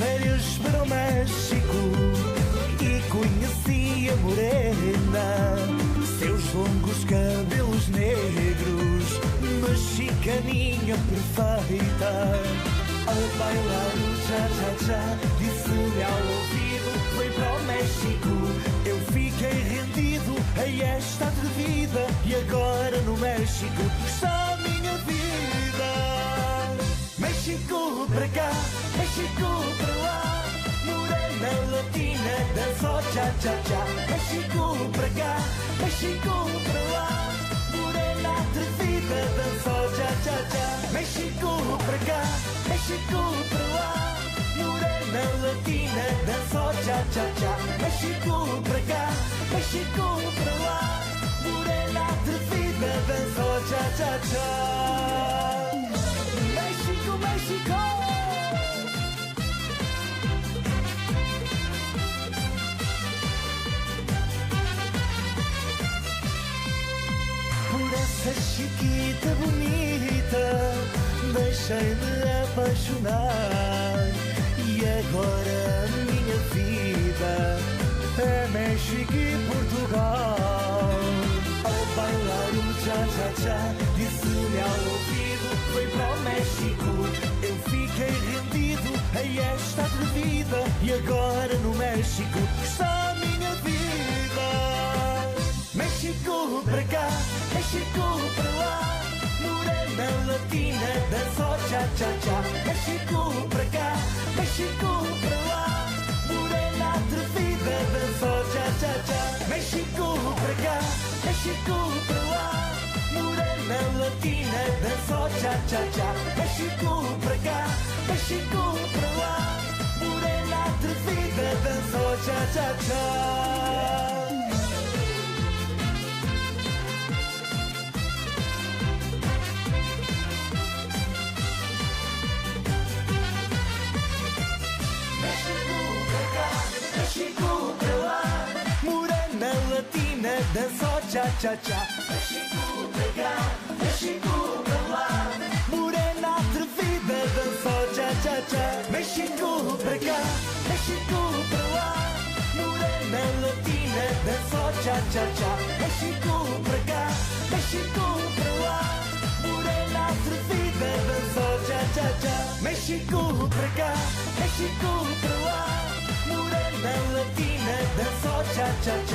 férias para o México e conheci a morena. Seus longos cabelos negros, mexicaninha perfeita. Ao bailar o cha-cha-cha, disse-lhe ao ouvido: foi para o México. Eu fiquei rendido a esta vida e agora no México está a minha vida. México para cá, México para lá, morena latina dança o cha-cha-cha. México para cá, México para lá, morena atrevida dança o cha-cha-cha. México para cá, México para lá, morena latina dança o cha-cha-cha. México para cá, México para lá, morena atrevida dança o cha-cha-cha. México, México. Por essa chiquita bonita deixei-me apaixonar e agora a minha vida é México e Portugal. Ao bailar o cha-cha-cha, disse-lhe ao ouvido: foi para o México. Eu fiquei rendido a esta atrevida e agora no México está a minha vida. México para cá, México para lá, morena latina dança o cha-cha-cha. México para cá, México para lá, morena atrevida dança o cha-cha-cha. México para cá, México para lá, morena latina dança o cha-cha-cha. México para cá, México para lá, morena atrevida dança o cha-cha-cha. México para lá, morena latina dança o cha-cha-cha. México para cá, México para lá, morena atrevida dança o cha-cha-cha. México para cá, México para lá, morena latina dança o cha-cha-cha. México para cá, México para lá, morena atrevida dança o cha-cha-cha. México para cá, México para lá, morena latina dança o cha-cha-cha.